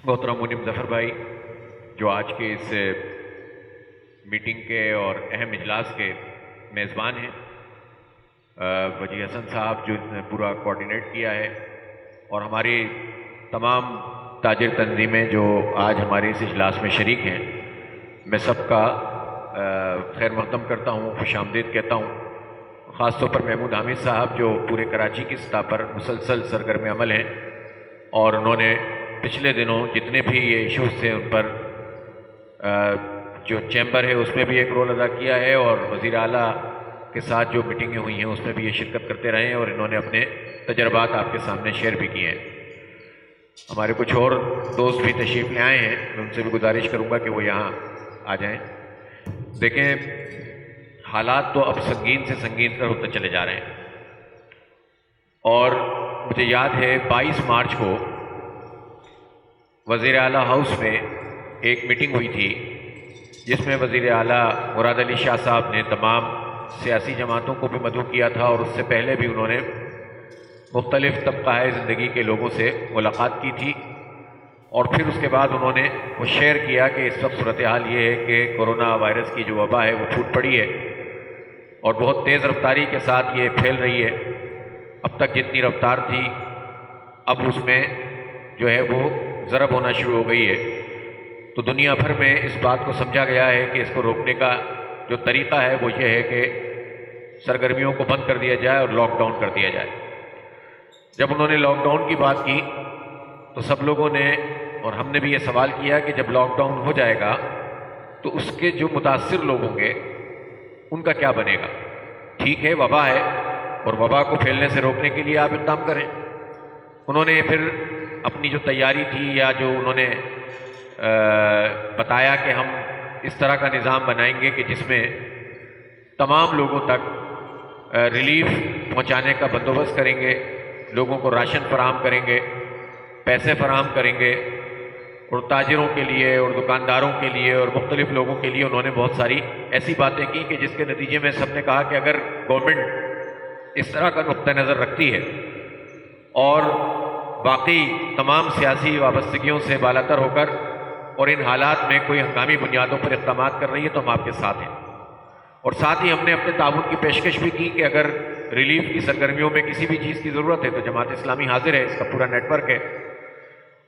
محترم منیم ظفر بھائی، جو آج کے اس میٹنگ کے اور اہم اجلاس کے میزبان ہیں، وجیح حسن صاحب جو نے پورا کوارڈینیٹ کیا ہے، اور ہماری تمام تاجر تنظیمیں جو آج ہمارے اس اجلاس میں شریک ہیں، میں سب کا خیر مقدم کرتا ہوں، خوش آمدید کہتا ہوں۔ خاص طور پر محمود حامد صاحب جو پورے کراچی کی سطح پر مسلسل سرگرم عمل ہیں، اور انہوں نے پچھلے دنوں جتنے بھی یہ ایشوز تھے ان پر جو چیمبر ہے اس میں بھی ایک رول ادا کیا ہے، اور وزیر اعلیٰ کے ساتھ جو میٹنگیں ہوئی ہیں اس میں بھی یہ شرکت کرتے رہے ہیں، اور انہوں نے اپنے تجربات آپ کے سامنے شیئر بھی کیے ہیں۔ ہمارے کچھ اور دوست بھی تشریف لے آئے ہیں، میں ان سے بھی گزارش کروں گا کہ وہ یہاں آ جائیں۔ دیکھیں، حالات تو اب سنگین سے سنگین تر ہوتے چلے جا رہے ہیں، اور مجھے یاد ہے 22 مارچ کو وزیر اعلیٰ ہاؤس میں ایک میٹنگ ہوئی تھی، جس میں وزیر اعلیٰ مراد علی شاہ صاحب نے تمام سیاسی جماعتوں کو بھی مدعو کیا تھا، اور اس سے پہلے بھی انہوں نے مختلف طبقہ زندگی کے لوگوں سے ملاقات کی تھی، اور پھر اس کے بعد انہوں نے وہ شیئر کیا کہ اس وقت صورتحال یہ ہے کہ کورونا وائرس کی جو وبا ہے وہ پھوٹ پڑی ہے، اور بہت تیز رفتاری کے ساتھ یہ پھیل رہی ہے۔ اب تک جتنی رفتار تھی اب اس میں جو ہے وہ ضرب ہونا شروع ہو گئی ہے، تو دنیا بھر میں اس بات کو سمجھا گیا ہے کہ اس کو روکنے کا جو طریقہ ہے وہ یہ ہے کہ سرگرمیوں کو بند کر دیا جائے اور لاک ڈاؤن کر دیا جائے۔ جب انہوں نے لاک ڈاؤن کی بات کی تو سب لوگوں نے اور ہم نے بھی یہ سوال کیا کہ جب لاک ڈاؤن ہو جائے گا تو اس کے جو متاثر لوگ ہوں گے ان کا کیا بنے گا؟ ٹھیک ہے، وبا ہے، اور وبا کو پھیلنے سے روکنے کے لیے آپ اقدام کریں۔ انہوں نے پھر اپنی جو تیاری تھی یا جو انہوں نے بتایا کہ ہم اس طرح کا نظام بنائیں گے کہ جس میں تمام لوگوں تک ریلیف پہنچانے کا بندوبست کریں گے، لوگوں کو راشن فراہم کریں گے، پیسے فراہم کریں گے، اور تاجروں کے لیے اور دکانداروں کے لیے اور مختلف لوگوں کے لیے انہوں نے بہت ساری ایسی باتیں کی کہ جس کے نتیجے میں سب نے کہا کہ اگر گورنمنٹ اس طرح کا نقطہ نظر رکھتی ہے اور باقی تمام سیاسی وابستگیوں سے بالاتر ہو کر اور ان حالات میں کوئی ہنگامی بنیادوں پر اقدامات کر رہی ہے تو ہم آپ کے ساتھ ہیں، اور ساتھ ہی ہم نے اپنے تعاون کی پیشکش بھی کی کہ اگر ریلیف کی سرگرمیوں میں کسی بھی چیز کی ضرورت ہے تو جماعت اسلامی حاضر ہے، اس کا پورا نیٹ ورک ہے۔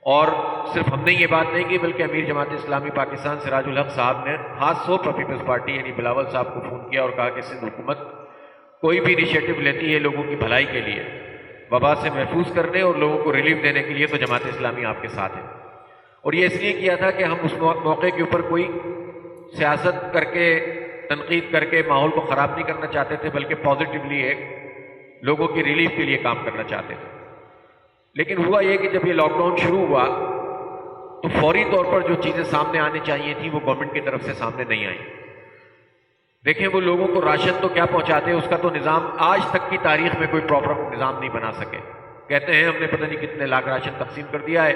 اور صرف ہم نے یہ بات نہیں کی بلکہ امیر جماعت اسلامی پاکستان سراج الحق صاحب نے خاص طور پر پیپلز پارٹی یعنی بلاول صاحب کو فون کیا اور کہا کہ سندھ حکومت کوئی بھی انیشیٹو لیتی ہے لوگوں کی بھلائی کے لیے، وبا سے محفوظ کرنے اور لوگوں کو ریلیف دینے کے لیے، تو جماعت اسلامی آپ کے ساتھ ہے۔ اور یہ اس لیے کیا تھا کہ ہم اس موقع کے اوپر کوئی سیاست کر کے تنقید کر کے ماحول کو خراب نہیں کرنا چاہتے تھے، بلکہ پازیٹیولی ایک لوگوں کی ریلیف کے لیے کام کرنا چاہتے تھے۔ لیکن ہوا یہ کہ جب یہ لاک ڈاؤن شروع ہوا تو فوری طور پر جو چیزیں سامنے آنی چاہیے تھیں وہ گورنمنٹ کی طرف سے سامنے نہیں آئیں۔ دیکھیں، وہ لوگوں کو راشن تو کیا پہنچاتے ہیں، اس کا تو نظام آج تک کی تاریخ میں کوئی پراپر نظام نہیں بنا سکے۔ کہتے ہیں ہم نے پتہ نہیں کتنے لاکھ راشن تقسیم کر دیا ہے،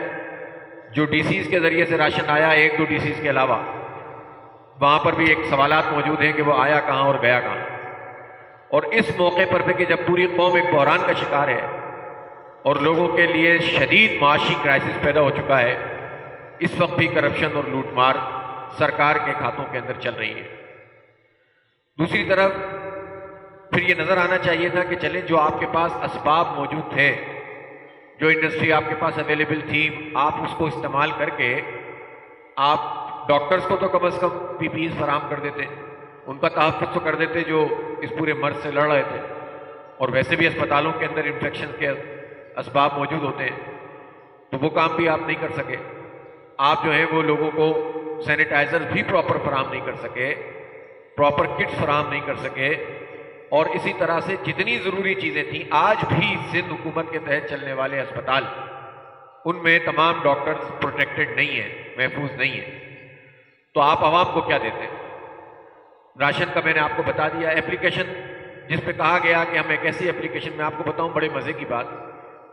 جو ڈی سیز کے ذریعے سے راشن آیا ایک دو ڈی سیز کے علاوہ، وہاں پر بھی ایک سوالات موجود ہیں کہ وہ آیا کہاں اور گیا کہاں۔ اور اس موقع پر بھی کہ جب پوری قوم ایک بحران کا شکار ہے اور لوگوں کے لیے شدید معاشی کرائسس پیدا ہو چکا ہے، اس وقت بھی کرپشن اور لوٹ مار سرکار کے کھاتوں کے اندر چل رہی ہے۔ دوسری طرف پھر یہ نظر آنا چاہیے تھا کہ چلیں جو آپ کے پاس اسباب موجود تھے، جو انڈسٹری آپ کے پاس اویلیبل تھی، آپ اس کو استعمال کر کے آپ ڈاکٹرز کو تو کم از کم پی پی ایز فراہم کر دیتے، ان کا تحفظ تو کر دیتے جو اس پورے مرض سے لڑ رہے تھے، اور ویسے بھی اسپتالوں کے اندر انفیکشن کے اسباب موجود ہوتے ہیں، تو وہ کام بھی آپ نہیں کر سکے۔ آپ جو ہیں وہ لوگوں کو سینیٹائزر بھی پراپر فراہم نہیں کر سکے، پراپر کٹس فراہم نہیں کر سکے، اور اسی طرح سے جتنی ضروری چیزیں تھیں آج بھی سندھ حکومت کے تحت چلنے والے اسپتال ان میں تمام ڈاکٹرز پروٹیکٹڈ نہیں ہیں، محفوظ نہیں ہیں، تو آپ عوام کو کیا دیتے؟ راشن کا میں نے آپ کو بتا دیا۔ اپلیکیشن جس پہ کہا گیا کہ ہم ایک ایسی اپلیکیشن میں آپ کو بتاؤں بڑے مزے کی بات،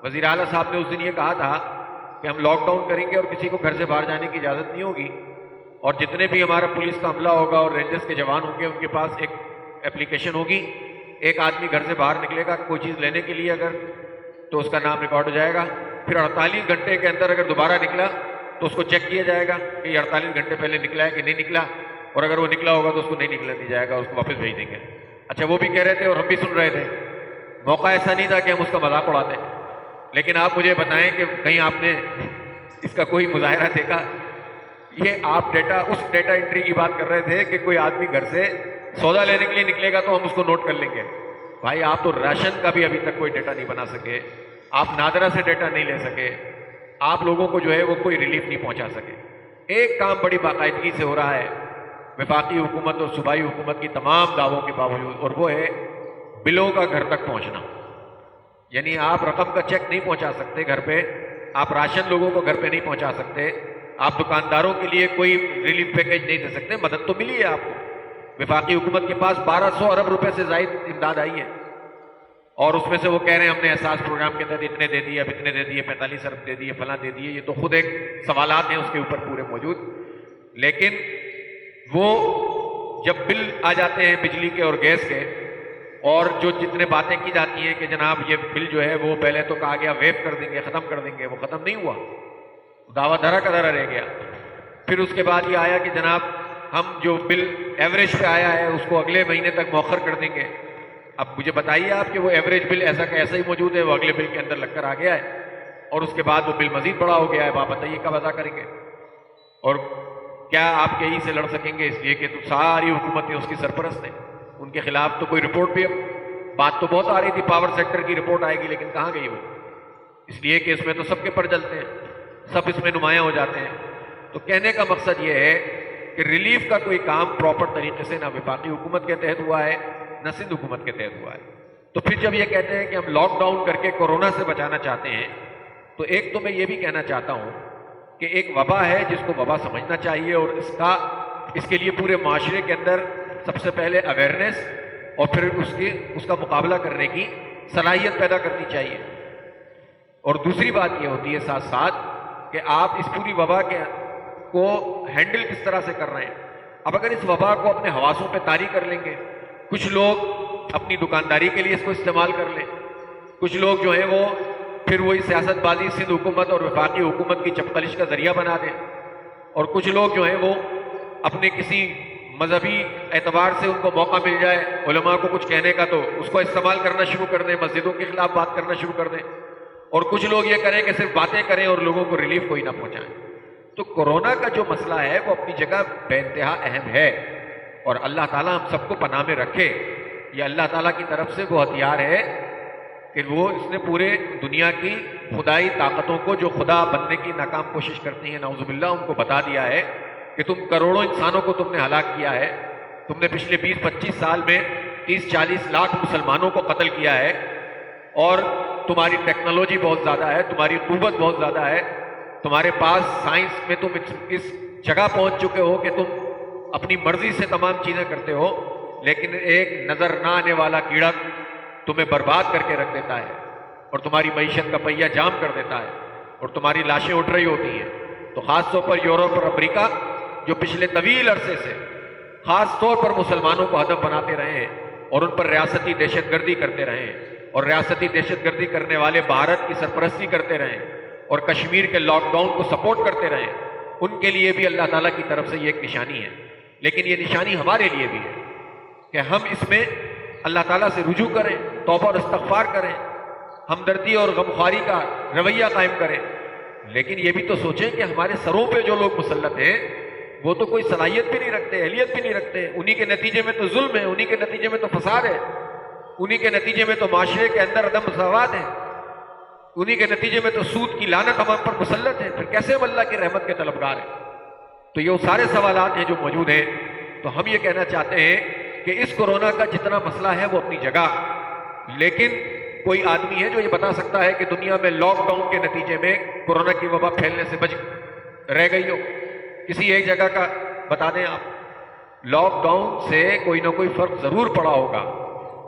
وزیر اعلیٰ صاحب نے اس دن یہ کہا تھا کہ ہم لاک ڈاؤن کریں گے اور کسی کو گھر سے باہر جانے کی اجازت نہیں ہوگی، اور جتنے بھی ہمارا پولیس کا عملہ ہوگا اور رینجرز کے جوان ہوں گے ان کے پاس ایک اپلیکیشن ہوگی، ایک آدمی گھر سے باہر نکلے گا کوئی چیز لینے کے لیے اگر تو اس کا نام ریکارڈ ہو جائے گا، پھر 48 گھنٹے کے اندر اگر دوبارہ نکلا تو اس کو چیک کیا جائے گا کہ یہ 48 گھنٹے پہلے نکلا ہے کہ نہیں نکلا، اور اگر وہ نکلا ہوگا تو اس کو نہیں نکلنے دیا جائے گا، اس کو واپس بھیج دیں گے۔ اچھا وہ بھی کہہ رہے تھے اور ہم بھی سن رہے تھے، موقع ایسا نہیں تھا کہ ہم اس کا مذاق اڑاتے، لیکن آپ مجھے بتائیں کہ کہیں آپ نے اس کا کوئی مظاہرہ دیکھا؟ یہ آپ ڈیٹا، اس ڈیٹا انٹری کی بات کر رہے تھے کہ کوئی آدمی گھر سے سودا لینے کے لیے نکلے گا تو ہم اس کو نوٹ کر لیں گے۔ بھائی آپ تو راشن کا بھی ابھی تک کوئی ڈیٹا نہیں بنا سکے، آپ نادرا سے ڈیٹا نہیں لے سکے، آپ لوگوں کو جو ہے وہ کوئی ریلیف نہیں پہنچا سکے۔ ایک کام بڑی باقاعدگی سے ہو رہا ہے وفاقی حکومت اور صوبائی حکومت کی تمام دعووں کے باوجود، اور وہ ہے بلوں کا گھر تک پہنچنا۔ یعنی آپ رقم کا چیک نہیں پہنچا سکتے گھر پہ، آپ راشن لوگوں کو گھر پہ نہیں پہنچا سکتے، آپ دکانداروں کے لیے کوئی ریلیف پیکیج نہیں دے سکتے۔ مدد تو ملی ہے آپ کو، وفاقی حکومت کے پاس 1200 ارب روپے سے زائد امداد آئی ہے، اور اس میں سے وہ کہہ رہے ہیں ہم نے احساس پروگرام کے تحت اتنے دے دیے، اب اتنے دے دیے، 45 ارب دے دیے، فلاں دے دیے۔ یہ تو خود ایک سوالات ہیں اس کے اوپر پورے موجود، لیکن وہ جب بل آ جاتے ہیں بجلی کے اور گیس کے، اور جو جتنے باتیں کی جاتی ہیں کہ جناب یہ بل جو ہے وہ پہلے تو کہا گیا ویو کر دیں گے، ختم کر دیں گے، وہ ختم نہیں ہوا، دعویٰ دھرا کا دھرا رہ گیا۔ پھر اس کے بعد یہ آیا کہ جناب ہم جو بل ایوریج پہ آیا ہے اس کو اگلے مہینے تک مؤخر کر دیں گے۔ اب مجھے بتائیے آپ کہ وہ ایوریج بل ایسا کہ ایسا ہی موجود ہے، وہ اگلے بل کے اندر لگ کر آ گیا ہے، اور اس کے بعد وہ بل مزید بڑا ہو گیا ہے۔ آپ بتائیے کب ادا کریں گے؟ اور کیا آپ کے ہی سے لڑ سکیں گے؟ اس لیے کہ تو ساری حکومتیں اس کی سرپرست ہیں، ان کے خلاف تو کوئی رپورٹ بھی، بات تو بہت آ رہی تھی پاور سیکٹر کی رپورٹ آئے گی، لیکن کہاں گئی وہ؟ اس لیے کہ اس میں تو سب کے پر جلتے ہیں، سب اس میں نمایاں ہو جاتے ہیں۔ تو کہنے کا مقصد یہ ہے کہ ریلیف کا کوئی کام پراپر طریقے سے نہ وفاقی حکومت کے تحت ہوا ہے نہ سندھ حکومت کے تحت ہوا ہے۔ تو پھر جب یہ کہتے ہیں کہ ہم لاک ڈاؤن کر کے کورونا سے بچانا چاہتے ہیں، تو ایک تو میں یہ بھی کہنا چاہتا ہوں کہ ایک وبا ہے جس کو وبا سمجھنا چاہیے، اور اس کے لیے پورے معاشرے کے اندر سب سے پہلے اویئرنیس اور پھر اس کا مقابلہ کرنے کی صلاحیت پیدا کرنی چاہیے۔ اور دوسری بات یہ ہوتی ہے ساتھ ساتھ کہ آپ اس پوری وبا کو ہینڈل کس طرح سے کر رہے ہیں۔ اب اگر اس وبا کو اپنے حواسوں پہ طاری کر لیں گے، کچھ لوگ اپنی دکانداری کے لیے اس کو استعمال کر لیں، کچھ لوگ جو ہیں وہ پھر وہی سیاست بازی سندھ حکومت اور وفاقی حکومت کی چپقلش کا ذریعہ بنا دیں، اور کچھ لوگ جو ہیں وہ اپنے کسی مذہبی اعتبار سے ان کو موقع مل جائے علماء کو کچھ کہنے کا تو اس کو استعمال کرنا شروع کر دیں، مسجدوں کے خلاف بات کرنا شروع کر دیں، اور کچھ لوگ یہ کریں کہ صرف باتیں کریں اور لوگوں کو ریلیف کوئی نہ پہنچائیں۔ تو کورونا کا جو مسئلہ ہے وہ اپنی جگہ بے انتہا اہم ہے، اور اللہ تعالیٰ ہم سب کو پناہ میں رکھے۔ یہ اللہ تعالیٰ کی طرف سے وہ ہتھیار ہے کہ وہ اس نے پورے دنیا کی خدائی طاقتوں کو جو خدا بننے کی ناکام کوشش کرتی ہیں نعوذ باللہ، ان کو بتا دیا ہے کہ تم کروڑوں انسانوں کو تم نے ہلاک کیا ہے، تم نے پچھلے 20-25 سال میں 30-40 لاکھ مسلمانوں کو قتل کیا ہے، اور تمہاری ٹیکنالوجی بہت زیادہ ہے، تمہاری قوت بہت زیادہ ہے، تمہارے پاس سائنس میں تم اس جگہ پہنچ چکے ہو کہ تم اپنی مرضی سے تمام چیزیں کرتے ہو، لیکن ایک نظر نہ آنے والا کیڑا تمہیں برباد کر کے رکھ دیتا ہے، اور تمہاری معیشت کا پہیہ جام کر دیتا ہے، اور تمہاری لاشیں اٹھ رہی ہوتی ہیں۔ تو خاص طور پر یورپ اور امریکہ جو پچھلے طویل عرصے سے خاص طور پر مسلمانوں کو ہدف بناتے رہے ہیں اور ان پر ریاستی دہشت گردی کرتے رہے ہیں، اور ریاستی دہشت گردی کرنے والے بھارت کی سرپرستی کرتے رہے اور کشمیر کے لاک ڈاؤن کو سپورٹ کرتے رہے، ان کے لیے بھی اللہ تعالیٰ کی طرف سے یہ ایک نشانی ہے۔ لیکن یہ نشانی ہمارے لیے بھی ہے کہ ہم اس میں اللہ تعالیٰ سے رجوع کریں، توبہ اور استغفار کریں، ہمدردی اور غمخواری کا رویہ قائم کریں، لیکن یہ بھی تو سوچیں کہ ہمارے سروں پہ جو لوگ مسلط ہیں وہ تو کوئی صلاحیت بھی نہیں رکھتے، اہلیت بھی نہیں رکھتے، انہی کے نتیجے میں تو ظلم ہے، انہی کے نتیجے میں تو فساد ہے، انہی کے نتیجے میں تو معاشرے کے اندر عدم مساوات ہے، انہی کے نتیجے میں تو سود کی لعنت ہم پر مسلط ہے، پھر کیسے ہم اللہ کی رحمت کے طلبگار ہیں؟ تو یہ وہ سارے سوالات ہیں جو موجود ہیں۔ تو ہم یہ کہنا چاہتے ہیں کہ اس کورونا کا جتنا مسئلہ ہے وہ اپنی جگہ، لیکن کوئی آدمی ہے جو یہ بتا سکتا ہے کہ دنیا میں لاک ڈاؤن کے نتیجے میں کورونا کی وبا پھیلنے سے بچ رہ گئی ہو؟ کسی ایک جگہ کا بتا دیں آپ۔ لاک ڈاؤن سے کوئی نہ کوئی فرق ضرور پڑا ہوگا،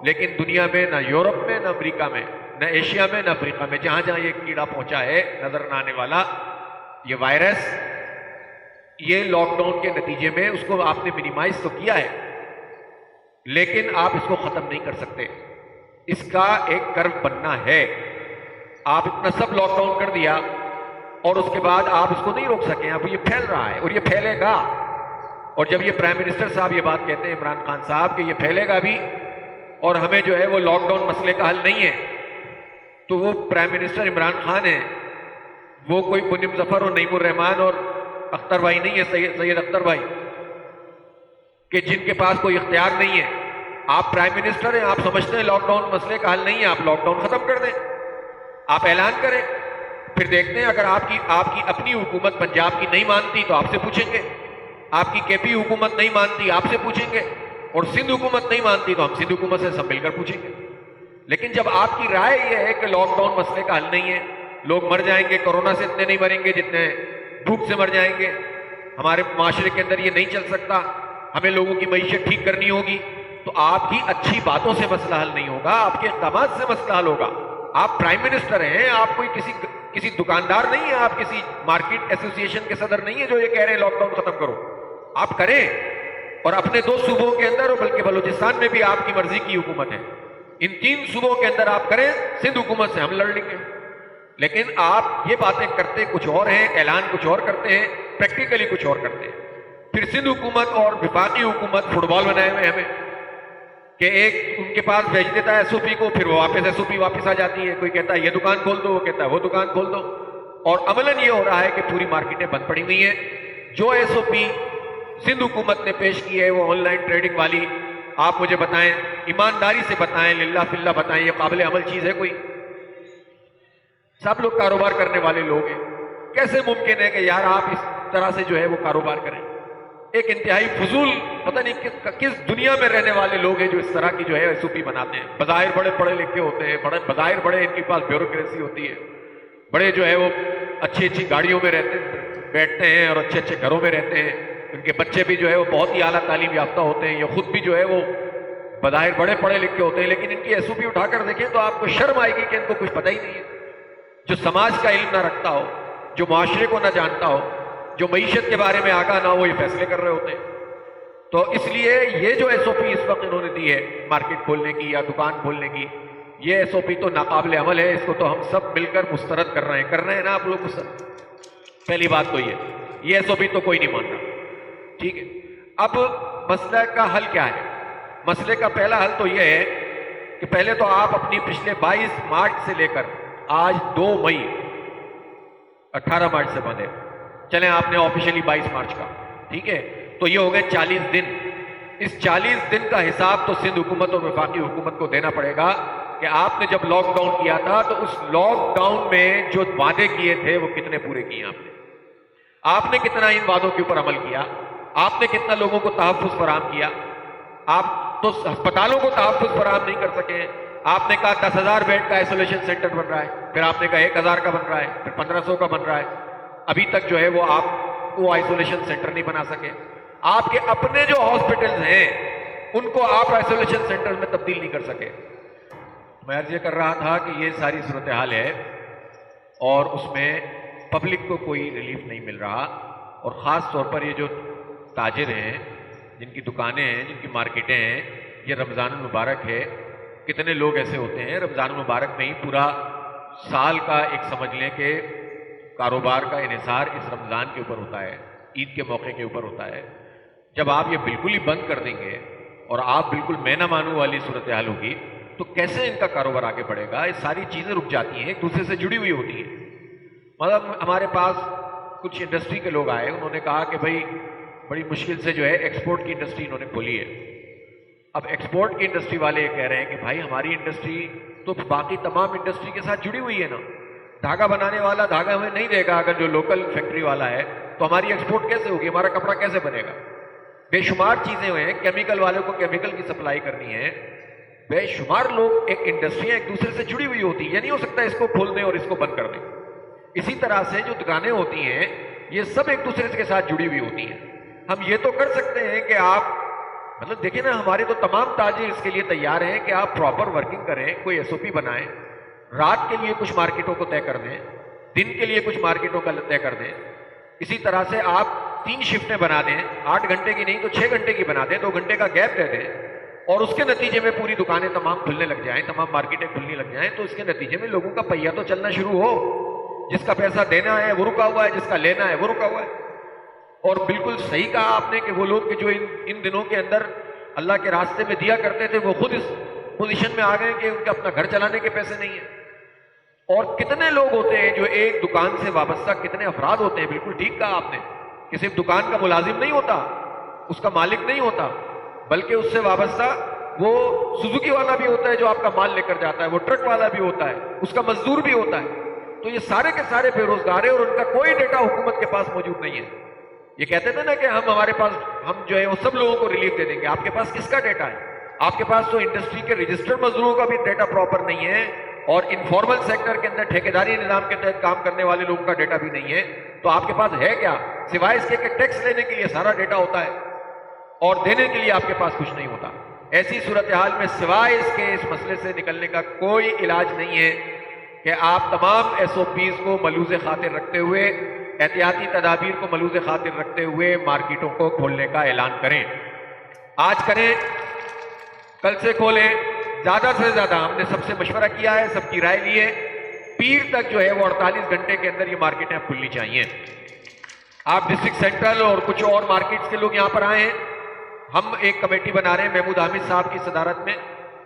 لیکن دنیا میں نہ یورپ میں نہ امریکہ میں نہ ایشیا میں نہ افریقہ میں جہاں جہاں یہ کیڑا پہنچا ہے نظر نہ آنے والا یہ وائرس، یہ لاک ڈاؤن کے نتیجے میں اس کو آپ نے منیمائز تو کیا ہے، لیکن آپ اس کو ختم نہیں کر سکتے، اس کا ایک کرو بننا ہے۔ آپ اتنا سب لاک ڈاؤن کر دیا اور اس کے بعد آپ اس کو نہیں روک سکیں. اب یہ پھیل رہا ہے اور یہ پھیلے گا. اور جب یہ پرائم منسٹر صاحب یہ بات کہتے ہیں عمران خان صاحب کہ یہ پھیلے گا بھی اور ہمیں جو ہے وہ لاک ڈاؤن مسئلے کا حل نہیں ہے, تو وہ پرائم منسٹر عمران خان ہیں, وہ کوئی منیم ظفر اور نعیم الرحمان اور اختر بھائی نہیں ہے, سید اختر بھائی, کہ جن کے پاس کوئی اختیار نہیں ہے. آپ پرائم منسٹر ہیں, آپ سمجھتے ہیں لاک ڈاؤن مسئلے کا حل نہیں ہے, آپ لاک ڈاؤن ختم کر دیں, آپ اعلان کریں, پھر دیکھتے ہیں اگر آپ کی اپنی حکومت پنجاب کی نہیں مانتی تو آپ سے پوچھیں گے, آپ کی کے پی حکومت نہیں مانتی آپ سے پوچھیں گے, اور سندھ حکومت نہیں مانتی تو ہم سندھ حکومت سے سب مل کر پوچھیں گے. لیکن جب آپ کی رائے یہ ہے کہ لاک ڈاؤن مسئلے کا حل نہیں ہے, لوگ مر جائیں گے, کورونا سے اتنے نہیں مریں گے جتنے بھوک سے مر جائیں گے, ہمارے معاشرے کے اندر یہ نہیں چل سکتا, ہمیں لوگوں کی معیشت ٹھیک کرنی ہوگی, تو آپ کی اچھی باتوں سے مسئلہ حل نہیں ہوگا, آپ کے اقدامات سے مسئلہ حل ہوگا. آپ پرائم منسٹر ہیں, آپ کوئی کسی دکاندار نہیں ہیں, آپ کسی مارکیٹ ایسوسی ایشن کے صدر نہیں ہیں جو یہ کہہ رہے ہیں لاک ڈاؤن ختم کرو. آپ کریں, اور اپنے 2 صوبوں کے اندر اور بلکہ بلوچستان میں بھی آپ کی مرضی کی حکومت ہے, ان 3 صوبوں کے اندر آپ کریں, سندھ حکومت سے ہم لڑ لیں گے. لیکن آپ یہ باتیں کرتے کچھ اور ہیں, اعلان کچھ اور کرتے ہیں, پریکٹیکلی کچھ اور کرتے ہیں. پھر سندھ حکومت اور وفاقی حکومت فٹ بال بنائے ہوئے ہمیں کہ ایک ان کے پاس بھیج دیتا ہے ایس او پی کو, پھر وہ واپس ایس او پی واپس آ جاتی ہے. کوئی کہتا ہے یہ دکان کھول دو, وہ کہتا ہے وہ دکان کھول دو, اور عملاً یہ ہو رہا ہے کہ پوری مارکیٹیں بند پڑی ہوئی ہیں. جو ایس او پی سندھ حکومت نے پیش کی ہے وہ آن لائن ٹریڈنگ والی, آپ مجھے بتائیں, ایمانداری سے بتائیں, للہ فی اللہ بتائیں, یہ قابل عمل چیز ہے کوئی؟ سب لوگ کاروبار کرنے والے لوگ ہیں, کیسے ممکن ہے کہ یار آپ اس طرح سے جو ہے وہ کاروبار کریں؟ ایک انتہائی فضول, پتہ نہیں کس دنیا میں رہنے والے لوگ ہیں جو اس طرح کی جو ہے ایس او پی بناتے ہیں. بظاہر بڑے پڑھے لکھے ہوتے ہیں, بظاہر بڑے ان کے پاس بیوروکریسی ہوتی ہے, بڑے جو ہے وہ اچھی گاڑیوں میں بیٹھتے ہیں اور اچھے گھروں میں رہتے ہیں, ان کے بچے بھی جو ہے وہ بہت ہی اعلیٰ تعلیم یافتہ ہوتے ہیں, یہ خود بھی جو ہے وہ بظاہر بڑے پڑھے لکھے ہوتے ہیں, لیکن ان کی ایس او پی اٹھا کر دیکھیں تو آپ کو شرم آئے گی کہ ان کو کچھ پتہ ہی نہیں ہے. جو سماج کا علم نہ رکھتا ہو, جو معاشرے کو نہ جانتا ہو, جو معیشت کے بارے میں آگاہ نہ ہو, یہ فیصلے کر رہے ہوتے ہیں. تو اس لیے یہ جو ایس او پی اس وقت انہوں نے دی ہے مارکیٹ کھولنے کی یا دکان کھولنے کی, یہ ایس او پی تو ناقابل عمل ہے. اس کو تو ہم سب مل کر مسترد کر رہے ہیں نا آپ لوگ مسترد. پہلی بات تو یہ ایس او پی تو کوئی نہیں مان رہا. ٹھیک ہے, اب مسئلہ کا حل کیا ہے؟ مسئلے کا پہلا حل تو یہ ہے کہ پہلے تو آپ اپنی پچھلے 22 مارچ سے لے کر آج 2 مئی 18 مارچ سے بندے چلیں, آپ نے آفیشیلی 22 مارچ کا, ٹھیک ہے, تو یہ ہو گئے 40 دن. اس 40 دن کا حساب تو سندھ حکومت اور وفاقی حکومت کو دینا پڑے گا کہ آپ نے جب لاک ڈاؤن کیا تھا تو اس لاک ڈاؤن میں جو وعدے کیے تھے وہ کتنے پورے کیے آپ نے کتنا ان وعدوں کے اوپر عمل کیا, آپ نے کتنا لوگوں کو تحفظ فراہم کیا. آپ تو ہسپتالوں کو تحفظ فراہم نہیں کر سکے. آپ نے کہا 10,000 بیڈ کا آئسولیشن سینٹر بن رہا ہے, پھر آپ نے کہا 1,000 کا بن رہا ہے, پھر 1,500 کا بن رہا ہے. ابھی تک جو ہے وہ آپ وہ آئسولیشن سینٹر نہیں بنا سکے. آپ کے اپنے جو ہاسپٹلز ہیں ان کو آپ آئسولیشن سینٹر میں تبدیل نہیں کر سکے. میں عرض یہ کر رہا تھا کہ یہ ساری صورتحال ہے اور اس میں پبلک کو کوئی ریلیف نہیں مل رہا, اور خاص طور پر یہ جو تاجر ہیں, جن کی دکانیں ہیں, جن کی مارکیٹیں ہیں, یہ رمضان المبارک ہے. کتنے لوگ ایسے ہوتے ہیں رمضان المبارک میں ہی پورا سال کا ایک سمجھ لیں کہ کاروبار کا انحصار اس رمضان کے اوپر ہوتا ہے, عید کے موقع کے اوپر ہوتا ہے. جب آپ یہ بالکل ہی بند کر دیں گے اور آپ بالکل میں نہ مانوں والی صورتحال ہوگی تو کیسے ان کا کاروبار آگے بڑھے گا؟ یہ ساری چیزیں رک جاتی ہیں, ایک دوسرے سے جڑی ہوئی ہوتی ہیں. مطلب ہمارے پاس کچھ انڈسٹری کے لوگ آئے, انہوں نے کہا کہ بھائی بڑی مشکل سے جو ہے ایکسپورٹ کی انڈسٹری انہوں نے کھولی ہے. اب ایکسپورٹ کی انڈسٹری والے یہ کہہ رہے ہیں کہ بھائی ہماری انڈسٹری تو باقی تمام انڈسٹری کے ساتھ جڑی ہوئی ہے نا, دھاگا بنانے والا دھاگا ہمیں نہیں دے گا اگر جو لوکل فیکٹری والا ہے, تو ہماری ایکسپورٹ کیسے ہوگی, ہمارا کپڑا کیسے بنے گا؟ بے شمار چیزیں ہوئے ہیں, کیمیکل والوں کو کیمیکل کی سپلائی کرنی ہے, بے شمار لوگ, ایک انڈسٹریاں ایک دوسرے سے جڑی ہوئی ہوتی ہیں. یہ نہیں ہو سکتا اس کو کھول دیں اور اس کو بند کر دیں. اسی طرح سے جو دکانیں ہوتی ہیں یہ سب ایک دوسرے کے ساتھ جڑی ہوئی ہوتی ہیں. ہم یہ تو کر سکتے ہیں کہ آپ مطلب دیکھیں نا, ہمارے تو تمام تاجر اس کے لیے تیار ہیں کہ آپ پراپر ورکنگ کریں, کوئی ایس او پی بنائیں, رات کے لیے کچھ مارکیٹوں کو طے کر دیں, دن کے لیے کچھ مارکیٹوں کا طے کر دیں. اسی طرح سے آپ 3 شفٹیں بنا دیں, 8 گھنٹے کی نہیں تو 6 گھنٹے کی بنا دیں, 2 گھنٹے کا گیپ دے دیں, اور اس کے نتیجے میں پوری دکانیں تمام کھلنے لگ جائیں, تمام مارکیٹیں کھلنے لگ جائیں, تو اس کے نتیجے میں لوگوں کا پہیہ تو چلنا شروع ہو. جس کا پیسہ دینا ہے وہ رکا ہوا ہے، جس کا لینا ہے وہ رکا ہوا ہے۔ اور بالکل صحیح کہا آپ نے کہ وہ لوگ کہ جو ان دنوں کے اندر اللہ کے راستے میں دیا کرتے تھے وہ خود اس پوزیشن میں آ گئے کہ ان کے اپنا گھر چلانے کے پیسے نہیں ہیں۔ اور کتنے لوگ ہوتے ہیں جو ایک دکان سے وابستہ، کتنے افراد ہوتے ہیں، بالکل ٹھیک کہا آپ نے کہ صرف دکان کا ملازم نہیں ہوتا، اس کا مالک نہیں ہوتا، بلکہ اس سے وابستہ وہ سزوکی والا بھی ہوتا ہے جو آپ کا مال لے کر جاتا ہے، وہ ٹرک والا بھی ہوتا ہے، اس کا مزدور بھی ہوتا ہے۔ تو یہ سارے کے سارے بے روزگار ہیں اور ان کا کوئی ڈیٹا حکومت کے پاس موجود نہیں ہے۔ یہ کہتے تھے نا کہ ہمارے پاس ہم جو ہے وہ سب لوگوں کو ریلیف دے دیں گے، آپ کے پاس کس کا ڈیٹا ہے؟ آپ کے پاس تو انڈسٹری کے رجسٹرڈ مزدوروں کا بھی ڈیٹا پراپر نہیں ہے، اور انفارمل سیکٹر کے اندر ٹھیکیداری نظام کے تحت کام کرنے والے لوگوں کا ڈیٹا بھی نہیں ہے۔ تو آپ کے پاس ہے کیا؟ سوائے اس کے کہ ٹیکس لینے کے لیے سارا ڈیٹا ہوتا ہے اور دینے کے لیے آپ کے پاس کچھ نہیں ہوتا۔ ایسی صورتحال میں سوائے اس کے اس مسئلے سے نکلنے کا کوئی علاج نہیں ہے کہ آپ تمام ایس او پیز کو ملوز خاطر رکھتے ہوئے، احتیاطی تدابیر کو ملوز خاطر رکھتے ہوئے مارکیٹوں کو کھولنے کا اعلان کریں۔ آج کریں، کل سے کھولیں، زیادہ سے زیادہ ہم نے سب سے مشورہ کیا ہے، سب کی رائے لی ہے، پیر تک جو ہے وہ 48 گھنٹے کے اندر یہ مارکیٹیں کھلنی چاہیے۔ آپ ڈسٹرکٹ سینٹرل اور کچھ اور مارکیٹس کے لوگ یہاں پر آئے ہیں، ہم ایک کمیٹی بنا رہے ہیں محمود حامد صاحب کی صدارت میں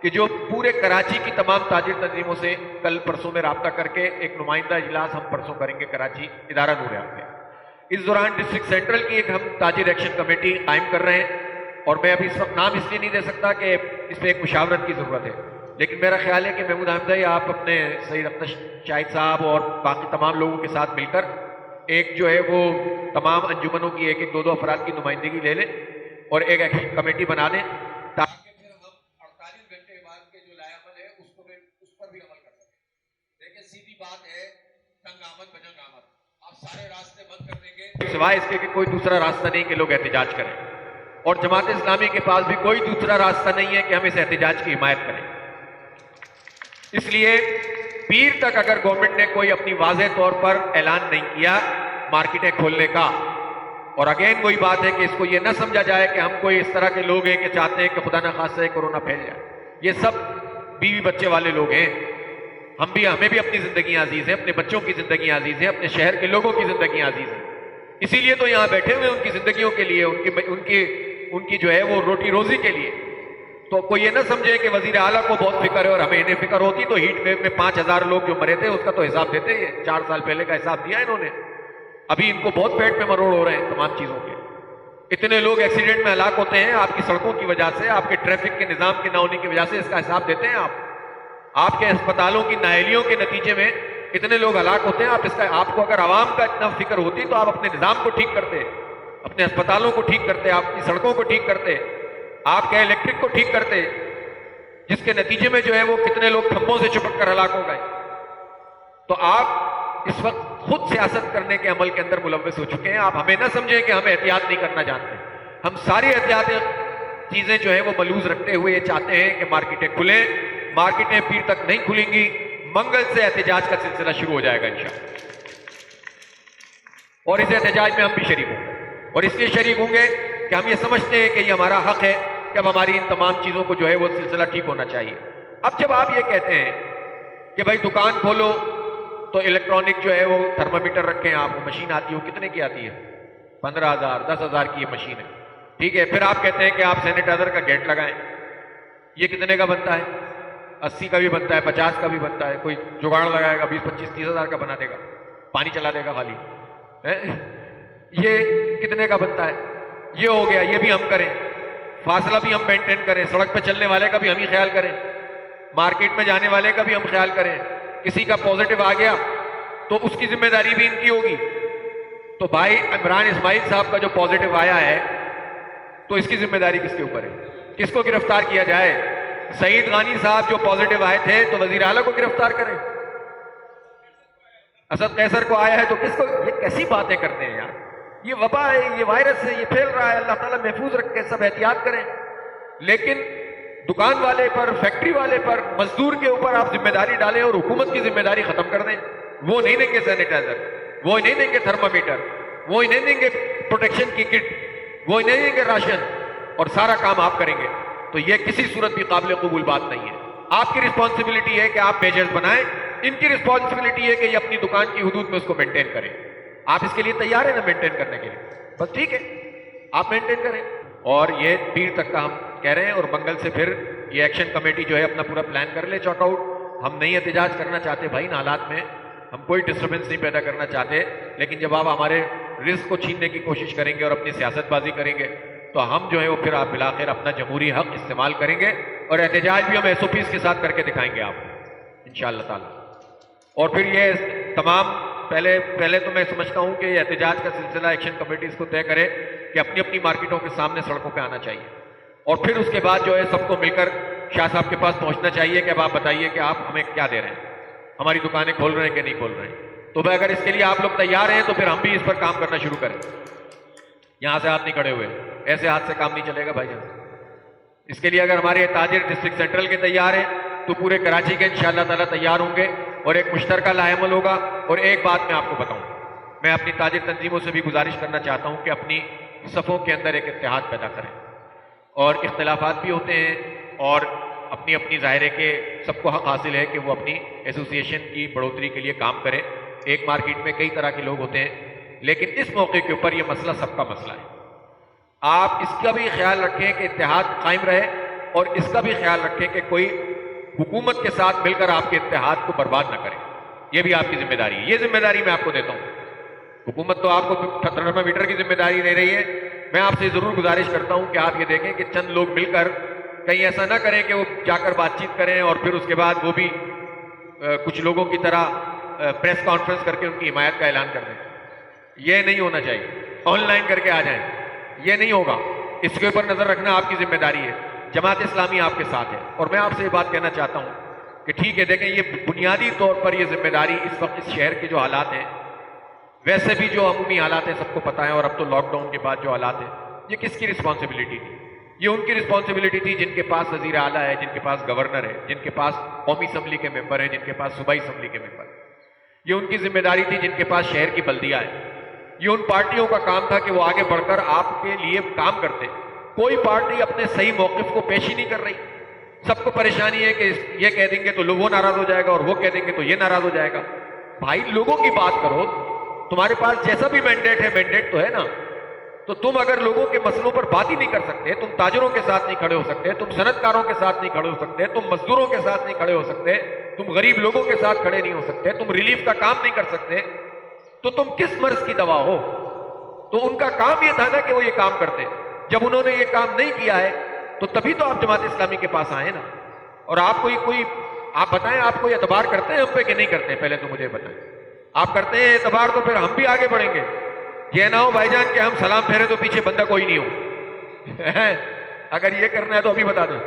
کہ جو پورے کراچی کی تمام تاجر تنظیموں سے کل پرسوں میں رابطہ کر کے ایک نمائندہ اجلاس ہم پرسوں کریں گے کراچی ادارہ نور حیات میں۔ اس دوران ڈسٹرکٹ سینٹرل کی ایک ہم تاجر ایکشن کمیٹی قائم کر رہے ہیں، اور میں ابھی اس وقت نام اس لیے نہیں دے سکتا کہ اس پہ ایک مشاورت کی ضرورت ہے، لیکن میرا خیال ہے کہ محمود حامد بھائی آپ اپنے سید اختر شاہد صاحب اور باقی تمام لوگوں کے ساتھ مل کر ایک جو ہے وہ تمام انجمنوں کی ایک دو افراد کی نمائندگی لے لیں اور ایک ایکشن کمیٹی بنا دیں، تاکہ پھر ہم 48 گھنٹے بعد کے جو لائحہ عمل ہے اس پر بھی عمل کر سکیں۔ دیکھیں سیدھی بات ہے، تنگ آمد بجنگ آمد، آپ سارے راستے بند کر دیں گے سوائے اس کے کہ کوئی دوسرا راستہ نہیں کہ لوگ احتجاج کریں، اور جماعت اسلامی کے پاس بھی کوئی دوسرا راستہ نہیں ہے کہ ہم اس احتجاج کی حمایت کریں۔ اس لیے پیر تک اگر گورنمنٹ نے کوئی اپنی واضح طور پر اعلان نہیں کیا مارکیٹیں کھولنے کا، اور اگین وہی بات ہے کہ اس کو یہ نہ سمجھا جائے کہ ہم کوئی اس طرح کے لوگ ہیں کہ چاہتے ہیں کہ خدا نخواستہ کورونا پھیل جائے، یہ سب بیوی بچے والے لوگ ہیں، ہمیں بھی اپنی زندگیاں عزیز ہیں، اپنے بچوں کی زندگیاں عزیز ہیں، اپنے شہر کے لوگوں کی زندگیاں عزیز ہیں، اسی لیے تو یہاں بیٹھے ہوئے ان کی زندگیوں کے لیے، ان کی جو ہے وہ روٹی روزی کے لیے۔ تو کوئی یہ نہ سمجھے کہ وزیر اعلیٰ کو بہت فکر ہے اور ہمیں انہیں فکر ہوتی تو ہیٹ ویو میں 5000 لوگ جو مرے تھے اس کا تو حساب دیتے ہیں، 4 سال پہلے کا حساب دیا انہوں نے، ابھی ان کو بہت پیٹ میں مروڑ ہو رہے ہیں تمام چیزوں کے۔ اتنے لوگ ایکسیڈنٹ میں ہلاک ہوتے ہیں آپ کی سڑکوں کی وجہ سے، آپ کے ٹریفک کے نظام کی نہ ہونے کی وجہ سے، اس کا حساب دیتے ہیں آپ کے اسپتالوں کی نااہلیوں کے نتیجے میں اتنے لوگ ہلاک ہوتے ہیں، آپ کو اگر عوام کا اتنا فکر ہوتی تو آپ اپنے نظام کو ٹھیک کرتے، اپنے اسپتالوں کو ٹھیک کرتے، آپ کی سڑکوں کو ٹھیک کرتے، آپ کے الیکٹرک کو ٹھیک کرتے، جس کے نتیجے میں جو ہے وہ کتنے لوگ کھمبوں سے چپک کر ہلاک ہو گئے۔ تو آپ اس وقت خود سیاست کرنے کے عمل کے اندر ملوث ہو چکے ہیں۔ آپ ہمیں نہ سمجھیں کہ ہم احتیاط نہیں کرنا جانتے، ہم ساری احتیاطی چیزیں جو ہیں وہ ملوث رکھتے ہوئے یہ چاہتے ہیں کہ مارکیٹیں کھلیں۔ مارکیٹیں پیر تک نہیں کھلیں گی، منگل سے احتجاج کا سلسلہ شروع ہو جائے گا انشاءاللہ، اور اس احتجاج میں ہم بھی شریک ہوں گے، اور اس لیے شریک ہوں گے کہ ہم یہ سمجھتے ہیں کہ یہ ہمارا حق ہے کہ اب ہماری ان تمام چیزوں کو جو ہے وہ سلسلہ ٹھیک ہونا چاہیے۔ اب جب آپ یہ کہتے ہیں کہ بھائی دکان کھولو تو الیکٹرانک جو ہے وہ تھرمامیٹر رکھیں، آپ کو مشین آتی ہو، کتنے کی آتی ہے؟ 15,000 10,000 کی یہ مشین ہے، ٹھیک ہے۔ پھر آپ کہتے ہیں کہ آپ سینیٹائزر کا گیٹ لگائیں، یہ کتنے کا بنتا ہے؟ 80 کا بھی بنتا ہے، 50 کا بھی بنتا ہے، کوئی جگاڑ لگائے گا 20 25 30 ہزار کا بنا دے گا، پانی چلا دے گا خالی، یہ کتنے کا بنتا ہے؟ یہ ہو گیا، یہ بھی ہم کریں، فاصلہ بھی ہم مینٹین کریں، سڑک پہ چلنے والے کا بھی ہم ہی خیال کریں، مارکیٹ میں جانے والے کا بھی ہم خیال کریں، کسی کا پازیٹیو آ گیا تو اس کی ذمہ داری بھی ان کی ہوگی۔ تو بھائی عمران اسماعیل صاحب کا جو پازیٹیو آیا ہے تو اس کی ذمہ داری کس کے اوپر ہے؟ کس کو گرفتار کیا جائے؟ سعید غانی صاحب جو پازیٹیو آئے تھے تو وزیر اعلیٰ کو گرفتار کریں، اسد قیصر کو آیا ہے تو کس کو؟ یہ کیسی باتیں کرتے ہیں یار، یہ وبا ہے، یہ وائرس ہے، یہ پھیل رہا ہے، اللہ تعالیٰ محفوظ رکھے، سب احتیاط کریں، لیکن دکان والے پر، فیکٹری والے پر، مزدور کے اوپر آپ ذمہ داری ڈالیں اور حکومت کی ذمہ داری ختم کر دیں۔ وہ نہیں دیں گے سینیٹائزر، وہ نہیں دیں گے تھرمامیٹر، وہ نہیں دیں گے پروٹیکشن کی کٹ، وہ نہیں دیں گے راشن، اور سارا کام آپ کریں گے، تو یہ کسی صورت بھی قابل قبول بات نہیں ہے۔ آپ کی رسپانسبلٹی ہے کہ آپ میجرز بنائیں، ان کی رسپانسبلٹی ہے کہ یہ اپنی دکان کی حدود میں اس کو مینٹین کریں. آپ اس کے لیے تیار ہیں نا مینٹین کرنے کے لیے؟ بس ٹھیک ہے، آپ مینٹین کریں. اور یہ پیر تک کا ہم کہہ رہے ہیں، اور منگل سے پھر یہ ایکشن کمیٹی جو ہے اپنا پورا پلان کر لے چاک آؤٹ. ہم نہیں احتجاج کرنا چاہتے بھائی ان حالات میں، ہم کوئی ڈسٹربنس نہیں پیدا کرنا چاہتے، لیکن جب آپ ہمارے رزق کو چھیننے کی کوشش کریں گے اور اپنی سیاست بازی کریں گے تو ہم جو ہے وہ پھر آپ بالآخر اپنا جمہوری حق استعمال کریں گے، اور احتجاج بھی ہم ایس او پیز کے ساتھ کر کے دکھائیں گے آپ کو انشاءاللہ تعالی. اور پھر یہ تمام پہلے تو میں سمجھتا ہوں کہ یہ احتجاج کا سلسلہ ایکشن کمیٹی اس کو طے کرے کہ اپنی اپنی مارکیٹوں کے سامنے سڑکوں پہ آنا چاہیے، اور پھر اس کے بعد جو ہے سب کو مل کر شاہ صاحب کے پاس پہنچنا چاہیے کہ اب آپ بتائیے کہ آپ ہمیں کیا دے رہے ہیں، ہماری دکانیں کھول رہے ہیں کہ نہیں کھول رہے ہیں. تو بھائی اگر اس کے لیے آپ لوگ تیار ہیں تو پھر ہم بھی اس پر کام کرنا شروع کریں. یہاں سے ہاتھ نہیں کھڑے ہوئے، ایسے ہاتھ سے کام نہیں چلے گا بھائی جان. اس کے لیے اگر ہمارے تاجر ڈسٹرکٹ سینٹرل کے تیار ہیں تو پورے کراچی کے انشاءاللہ تعالیٰ تیار ہوں گے، اور ایک مشترکہ لائحہ عمل ہوگا. اور ایک بات میں آپ کو بتاؤں، میں اپنی تاجر تنظیموں سے بھی گزارش کرنا چاہتا ہوں کہ اپنی صفوں کے اندر ایک اتحاد پیدا کریں. اور اختلافات بھی ہوتے ہیں، اور اپنی اپنی ظاہر ہے کہ سب کو حق حاصل ہے کہ وہ اپنی ایسوسیشن کی بڑھوتری کے لیے کام کریں. ایک مارکیٹ میں کئی طرح کے لوگ ہوتے ہیں، لیکن اس موقع کے اوپر یہ مسئلہ سب کا مسئلہ ہے. آپ اس کا بھی خیال رکھیں کہ اتحاد قائم رہے، اور اس کا بھی خیال رکھیں کہ کوئی حکومت کے ساتھ مل کر آپ کے اتحاد کو برباد نہ کرے. یہ بھی آپ کی ذمہ داری ہے، یہ ذمہ داری میں آپ کو دیتا ہوں. حکومت تو آپ کو تھرمامیٹر کی ذمہ داری دے رہی ہے. میں آپ سے ضرور گزارش کرتا ہوں کہ آپ یہ دیکھیں کہ چند لوگ مل کر کہیں ایسا نہ کریں کہ وہ جا کر بات چیت کریں اور پھر اس کے بعد وہ بھی کچھ لوگوں کی طرح پریس کانفرنس کر کے ان کی حمایت کا اعلان کر دیں. یہ نہیں ہونا چاہیے. آن لائن کر کے آ جائیں، یہ نہیں ہوگا. اس کے اوپر نظر رکھنا آپ کی ذمہ داری ہے. جماعت اسلامی آپ کے ساتھ ہے، اور میں آپ سے یہ بات کہنا چاہتا ہوں کہ ٹھیک ہے، دیکھیں یہ بنیادی طور پر یہ ذمہ داری اس وقت اس شہر کے جو حالات ہیں، ویسے بھی جو عمومی حالات ہیں سب کو پتہ ہے، اور اب تو لاک ڈاؤن کے بعد جو حالات ہیں، یہ کس کی رسپانسبلٹی تھی؟ یہ ان کی رسپانسبلٹی تھی جن کے پاس وزیر اعلیٰ ہے، جن کے پاس گورنر ہے، جن کے پاس قومی اسمبلی کے ممبر ہیں، جن کے پاس صوبائی اسمبلی کے ممبر ہیں. یہ ان کی ذمہ داری تھی جن کے پاس شہر کی بلدیہ ہے. یہ ان پارٹیوں کا کام تھا کہ وہ آگے بڑھ کر آپ کے لیے کام کرتے. کوئی پارٹی اپنے صحیح موقف کو پیش ہی نہیں کر رہی. سب کو پریشانی ہے کہ یہ کہہ دیں گے تو وہ ناراض ہو جائے گا، اور وہ کہہ دیں گے تو یہ ناراض ہو جائے گا. بھائی لوگوں کی بات کرو. تمہارے پاس جیسا بھی مینڈیٹ ہے، مینڈیٹ تو ہے نا. تو تم اگر لوگوں کے مسئلوں پر بات ہی نہیں کر سکتے، تم تاجروں کے ساتھ نہیں کھڑے ہو سکتے، تم صنعت کاروں کے ساتھ نہیں کھڑے ہو سکتے، تم مزدوروں کے ساتھ نہیں کھڑے ہو سکتے، تم غریب لوگوں کے ساتھ کھڑے نہیں ہو سکتے، تم ریلیف کا کام نہیں کر سکتے، تو تم کس مرض کی دوا ہو؟ تو ان کا کام یہ تھا نا کہ وہ یہ کام کرتے. جب انہوں نے یہ کام نہیں کیا ہے تو تبھی تو آپ جماعت اسلامی کے پاس آئے نا. اور آپ کوئی آپ بتائیں، آپ کوئی اعتبار کرتے ہیں ہم پہ کہ نہیں کرتے ہیں؟ پہلے تو مجھے بتائیں. آپ کرتے ہیں اعتبار تو پھر ہم بھی آگے بڑھیں گے. یہ نہ ہو بھائی جان کہ ہم سلام پھیرے تو پیچھے بندہ کوئی نہیں ہو. اگر یہ کرنا ہے تو ابھی بتا دیں.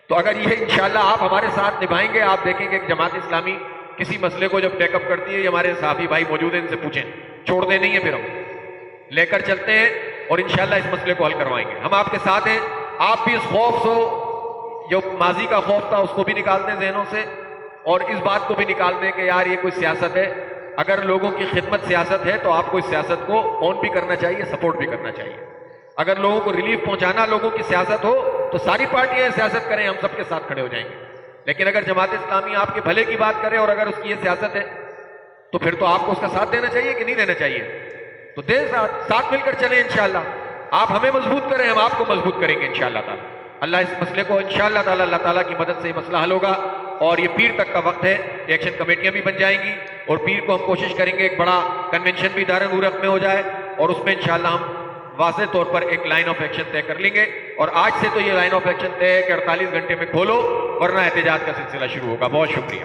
تو اگر یہ انشاءاللہ آپ ہمارے ساتھ نبھائیں گے، آپ دیکھیں گے کہ جماعت اسلامی کسی مسئلے کو جب ٹیک اپ کرتی ہے، یہ ہمارے صحافی بھائی موجود ہیں، ان سے پوچھیں، چھوڑتے نہیں ہیں، پھر ہم لے کر چلتے ہیں اور انشاءاللہ اس مسئلے کو حل کروائیں گے. ہم آپ کے ساتھ ہیں. آپ بھی اس خوف سے، جو ماضی کا خوف تھا، اس کو بھی نکال دیں ذہنوں سے، اور اس بات کو بھی نکال دیں کہ یار یہ کوئی سیاست ہے. اگر لوگوں کی خدمت سیاست ہے تو آپ کو اس سیاست کو اون بھی کرنا چاہیے، سپورٹ بھی کرنا چاہیے. اگر لوگوں کو ریلیف پہنچانا لوگوں کی سیاست ہو تو ساری پارٹیاں سیاست کریں، ہم سب کے ساتھ کھڑے ہو جائیں گے. لیکن اگر جماعت اسلامی آپ کے بھلے کی بات کرے اور اگر اس کی یہ سیاست ہے تو پھر تو آپ کو اس کا ساتھ دینا چاہیے کہ نہیں دینا چاہیے؟ تو دیں ساتھ مل کر چلیں انشاءاللہ. آپ ہمیں مضبوط کریں، ہم آپ کو مضبوط کریں گے انشاءاللہ تعالی. اللہ اس مسئلے کو انشاءاللہ تعالی، اللہ تعالیٰ کی مدد سے یہ مسئلہ حل ہوگا. اور یہ پیر تک کا وقت ہے، ایکشن کمیٹیاں بھی بن جائیں گی، اور پیر کو ہم کوشش کریں گے ایک بڑا کنونشن بھی دار نورت میں ہو جائے، اور اس میں انشاءاللہ ہم واضح طور پر ایک لائن آف ایکشن طے کر لیں گے. اور آج سے تو یہ لائن آف ایکشن طے ہے کہ 48 گھنٹے میں کھولو ورنہ احتجاج کا سلسلہ شروع ہوگا. بہت شکریہ.